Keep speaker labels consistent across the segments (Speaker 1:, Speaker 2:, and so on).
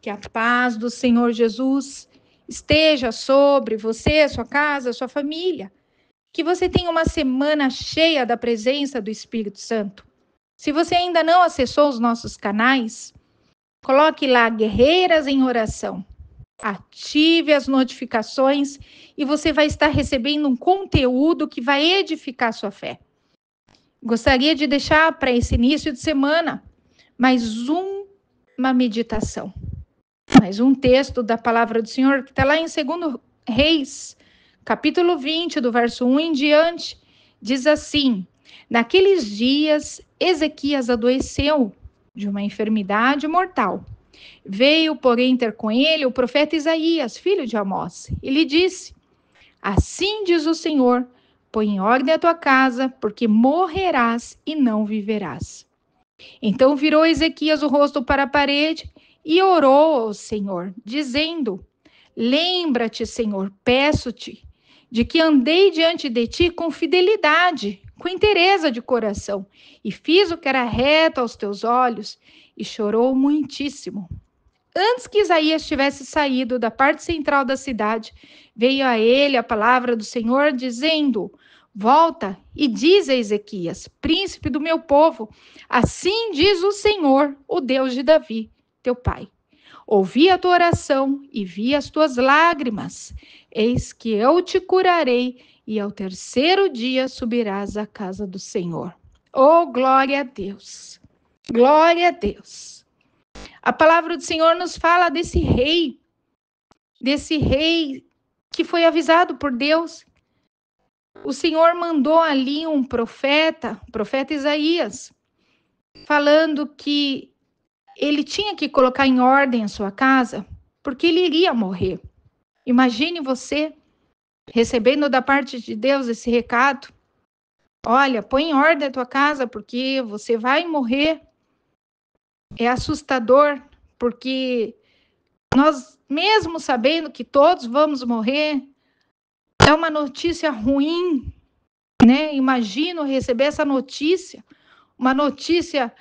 Speaker 1: Que a paz do Senhor Jesus esteja sobre você, sua casa, sua família. Que você tenha uma semana cheia da presença do Espírito Santo. Se você ainda não acessou os nossos canais, coloque lá Guerreiras em Oração. Ative as notificações e você vai estar recebendo um conteúdo que vai edificar sua fé. Gostaria de deixar para esse início de semana mais uma meditação. Mais um texto da palavra do Senhor, que está lá em 2 Reis, capítulo 20, do verso 1 em diante, diz assim: naqueles dias, Ezequias adoeceu de uma enfermidade mortal. Veio, porém, ter com ele o profeta Isaías, filho de Amós, e lhe disse: assim diz o Senhor, põe em ordem a tua casa, porque morrerás e não viverás. Então virou Ezequias o rosto para a parede e orou ao Senhor, dizendo: lembra-te, Senhor, peço-te, de que andei diante de ti com fidelidade, com inteireza de coração, e fiz o que era reto aos teus olhos, e chorou muitíssimo. Antes que Isaías tivesse saído da parte central da cidade, veio a ele a palavra do Senhor, dizendo: volta e diz a Ezequias, príncipe do meu povo, assim diz o Senhor, o Deus de Davi, teu pai. Ouvi a tua oração e vi as tuas lágrimas. Eis que eu te curarei e ao terceiro dia subirás à casa do Senhor. Oh, glória a Deus! Glória a Deus! A palavra do Senhor nos fala desse rei que foi avisado por Deus. O Senhor mandou ali um profeta, o profeta Isaías, falando que ele tinha que colocar em ordem a sua casa, porque ele iria morrer. Imagine você recebendo da parte de Deus esse recado. Olha, põe em ordem a tua casa, porque você vai morrer. É assustador, porque nós, mesmo sabendo que todos vamos morrer, é uma notícia ruim, né? Imagino receber essa notícia, uma notícia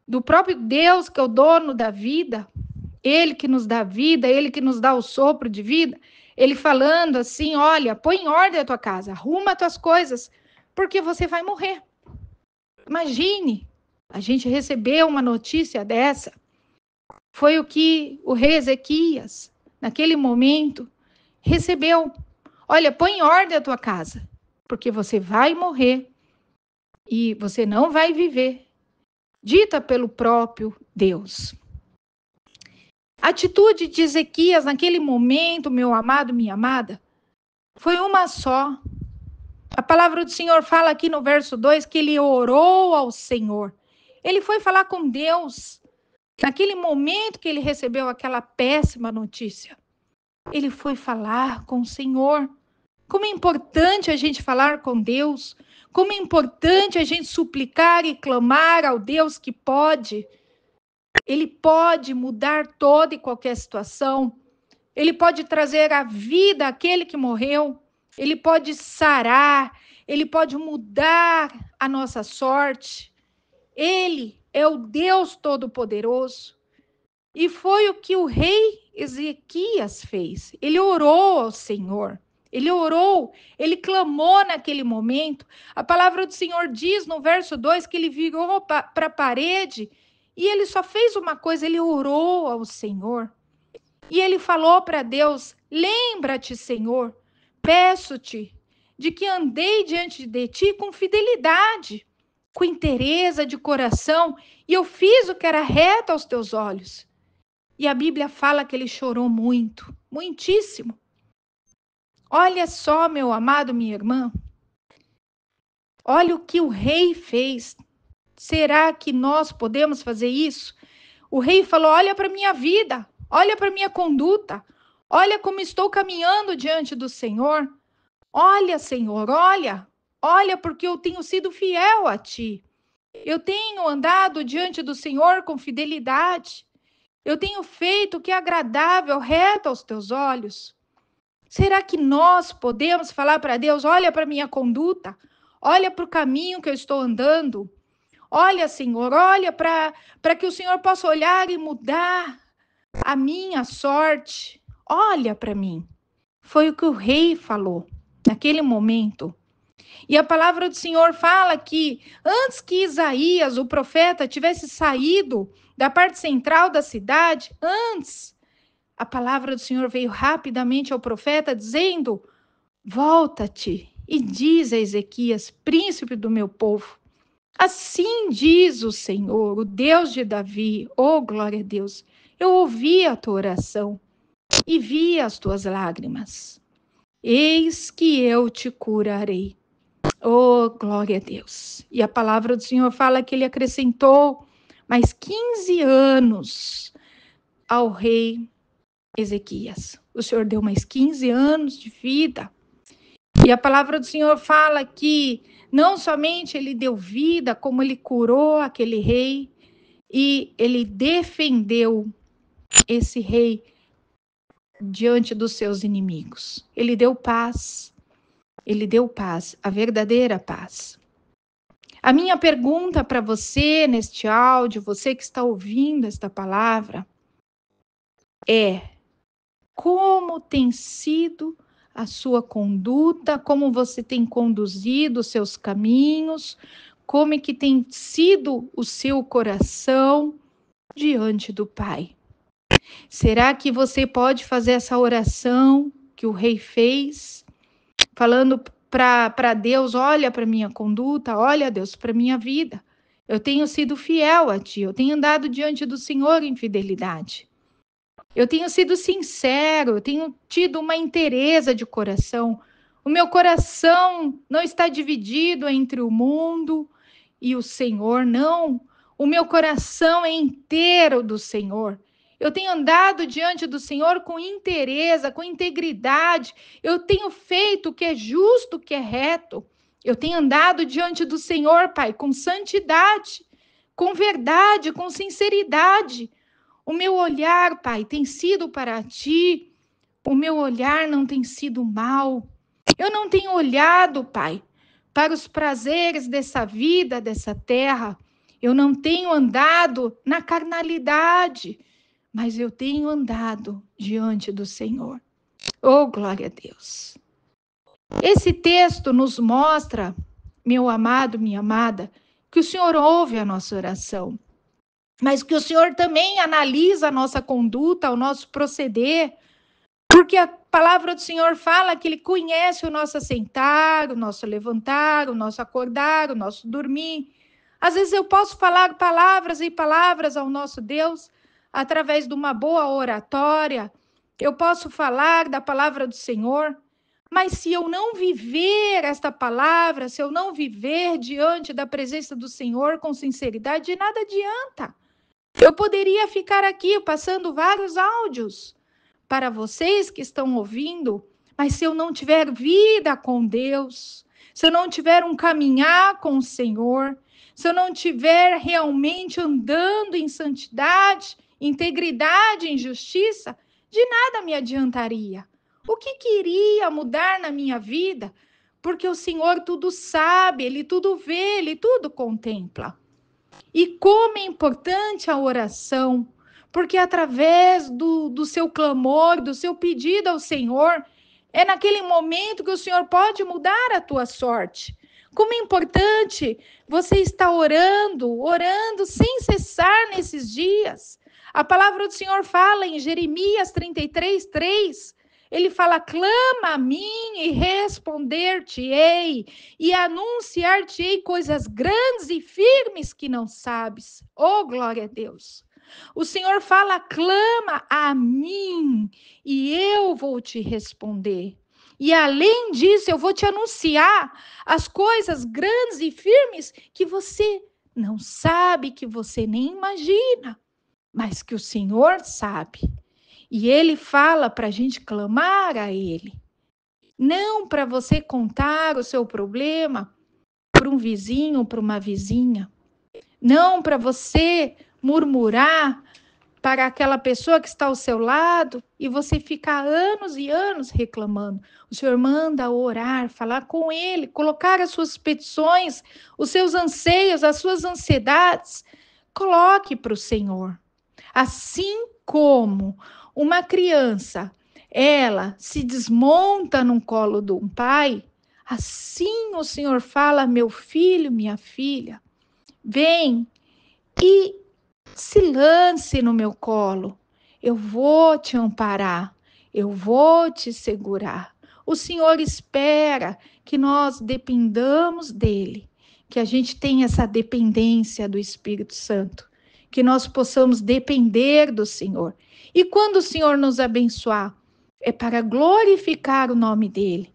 Speaker 1: do próprio Deus, que é o dono da vida, ele que nos dá vida, ele que nos dá o sopro de vida, ele falando assim: olha, põe em ordem a tua casa, arruma as tuas coisas, porque você vai morrer. Imagine, a gente recebeu uma notícia dessa. Foi o que o rei Ezequias, naquele momento, recebeu. Olha, põe em ordem a tua casa, porque você vai morrer e você não vai viver. Dita pelo próprio Deus. A atitude de Ezequias naquele momento, meu amado, minha amada, foi uma só. A palavra do Senhor fala aqui no verso 2 que ele orou ao Senhor. Ele foi falar com Deus. Naquele momento que ele recebeu aquela péssima notícia, ele foi falar com o Senhor. Como é importante a gente falar com Deus. Como é importante a gente suplicar e clamar ao Deus que pode. Ele pode mudar toda e qualquer situação. Ele pode trazer à vida aquele que morreu. Ele pode sarar. Ele pode mudar a nossa sorte. Ele é o Deus Todo-Poderoso. E foi o que o rei Ezequias fez. Ele orou ao Senhor. Ele orou, ele clamou naquele momento. A palavra do Senhor diz no verso 2 que ele virou para a parede e ele só fez uma coisa, ele orou ao Senhor. E ele falou para Deus: lembra-te, Senhor, peço-te de que andei diante de ti com fidelidade, com inteireza de coração, e eu fiz o que era reto aos teus olhos. E a Bíblia fala que ele chorou muito, muitíssimo. Olha só, meu amado, minha irmã. Olha o que o rei fez. Será que nós podemos fazer isso? O rei falou: olha para a minha vida, olha para a minha conduta, olha como estou caminhando diante do Senhor. Olha, Senhor, olha porque eu tenho sido fiel a ti. Eu tenho andado diante do Senhor com fidelidade. Eu tenho feito o que é agradável, reto aos teus olhos. Será que nós podemos falar para Deus: olha para a minha conduta, olha para o caminho que eu estou andando, olha, Senhor, olha para que o Senhor possa olhar e mudar a minha sorte, olha para mim. Foi o que o rei falou naquele momento. E a palavra do Senhor fala que antes que Isaías, o profeta, tivesse saído da parte central da cidade, antes, a palavra do Senhor veio rapidamente ao profeta dizendo: volta-te e diz a Ezequias, príncipe do meu povo, assim diz o Senhor, o Deus de Davi, oh glória a Deus, eu ouvi a tua oração e vi as tuas lágrimas. Eis que eu te curarei. Oh, glória a Deus. E a palavra do Senhor fala que ele acrescentou mais 15 anos ao rei Ezequias. O Senhor deu mais 15 anos de vida. E a palavra do Senhor fala que não somente ele deu vida, como ele curou aquele rei e ele defendeu esse rei diante dos seus inimigos. Ele deu paz. Ele deu paz, a verdadeira paz. A minha pergunta para você neste áudio, você que está ouvindo esta palavra, é: como tem sido a sua conduta, como você tem conduzido os seus caminhos, como é que tem sido o seu coração diante do Pai? Será que você pode fazer essa oração que o rei fez, falando para Deus: olha para minha conduta, olha, Deus, para minha vida. Eu tenho sido fiel a ti, eu tenho andado diante do Senhor em fidelidade. Eu tenho sido sincero, eu tenho tido uma inteireza de coração. O meu coração não está dividido entre o mundo e o Senhor, não. O meu coração é inteiro do Senhor. Eu tenho andado diante do Senhor com inteireza, com integridade. Eu tenho feito o que é justo, o que é reto. Eu tenho andado diante do Senhor, Pai, com santidade, com verdade, com sinceridade. O meu olhar, Pai, tem sido para ti. O meu olhar não tem sido mal. Eu não tenho olhado, Pai, para os prazeres dessa vida, dessa terra. Eu não tenho andado na carnalidade, mas eu tenho andado diante do Senhor. Oh, glória a Deus. Esse texto nos mostra, meu amado, minha amada, que o Senhor ouve a nossa oração, mas que o Senhor também analisa a nossa conduta, o nosso proceder, porque a palavra do Senhor fala que Ele conhece o nosso assentar, o nosso levantar, o nosso acordar, o nosso dormir. Às vezes eu posso falar palavras e palavras ao nosso Deus através de uma boa oratória, eu posso falar da palavra do Senhor, mas se eu não viver esta palavra, se eu não viver diante da presença do Senhor com sinceridade, de nada adianta. Eu poderia ficar aqui passando vários áudios para vocês que estão ouvindo, mas se eu não tiver vida com Deus, se eu não tiver um caminhar com o Senhor, se eu não tiver realmente andando em santidade, integridade, em justiça, de nada me adiantaria. O que queria mudar na minha vida? Porque o Senhor tudo sabe, Ele tudo vê, Ele tudo contempla. E como é importante a oração, porque através do seu clamor, do seu pedido ao Senhor, é naquele momento que o Senhor pode mudar a tua sorte. Como é importante você estar orando, orando sem cessar nesses dias. A palavra do Senhor fala em Jeremias 33:3. Ele fala: clama a mim e responder-te-ei, e anunciar-te-ei coisas grandes e firmes que não sabes. Oh, glória a Deus! O Senhor fala: clama a mim e eu vou te responder. E além disso, eu vou te anunciar as coisas grandes e firmes que você não sabe, que você nem imagina, mas que o Senhor sabe. E Ele fala para a gente clamar a Ele. Não para você contar o seu problema para um vizinho, para uma vizinha. Não para você murmurar para aquela pessoa que está ao seu lado e você ficar anos e anos reclamando. O Senhor manda orar, falar com Ele, colocar as suas petições, os seus anseios, as suas ansiedades. Coloque para o Senhor. Assim como uma criança, ela se desmonta no colo de um pai, assim o Senhor fala: meu filho, minha filha, vem e se lance no meu colo. Eu vou te amparar, eu vou te segurar. O Senhor espera que nós dependamos dele, que a gente tenha essa dependência do Espírito Santo, que nós possamos depender do Senhor. E quando o Senhor nos abençoar, é para glorificar o nome dele,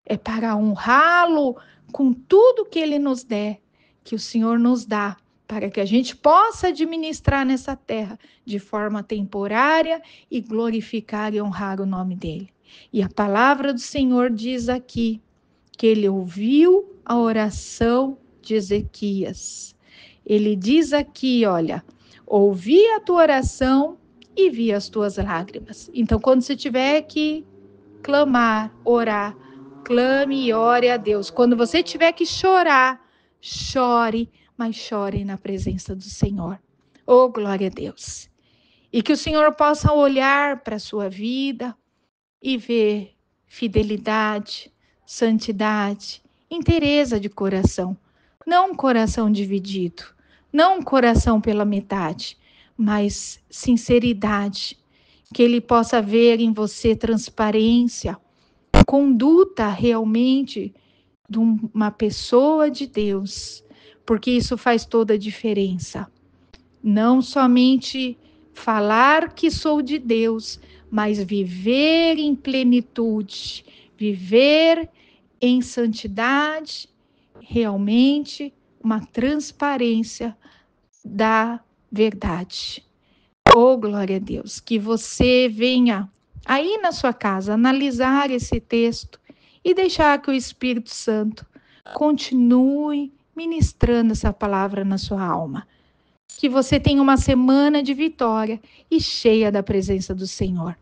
Speaker 1: é para honrá-lo com tudo que ele nos der, que o Senhor nos dá, para que a gente possa administrar nessa terra de forma temporária e glorificar e honrar o nome dele. E a palavra do Senhor diz aqui que ele ouviu a oração de Ezequias. Ele diz aqui, olha, ouvi a tua oração e vi as tuas lágrimas. Então, quando você tiver que clamar, orar, clame e ore a Deus. Quando você tiver que chorar, chore, mas chore na presença do Senhor. Oh, glória a Deus. E que o Senhor possa olhar para a sua vida e ver fidelidade, santidade, inteireza de coração. Não um coração dividido, não um coração pela metade, mas sinceridade. Que Ele possa ver em você transparência, conduta realmente de uma pessoa de Deus, porque isso faz toda a diferença. Não somente falar que sou de Deus, mas viver em plenitude, viver em santidade, realmente uma transparência da verdade. Oh, glória a Deus, que você venha aí na sua casa analisar esse texto e deixar que o Espírito Santo continue ministrando essa palavra na sua alma. Que você tenha uma semana de vitória e cheia da presença do Senhor.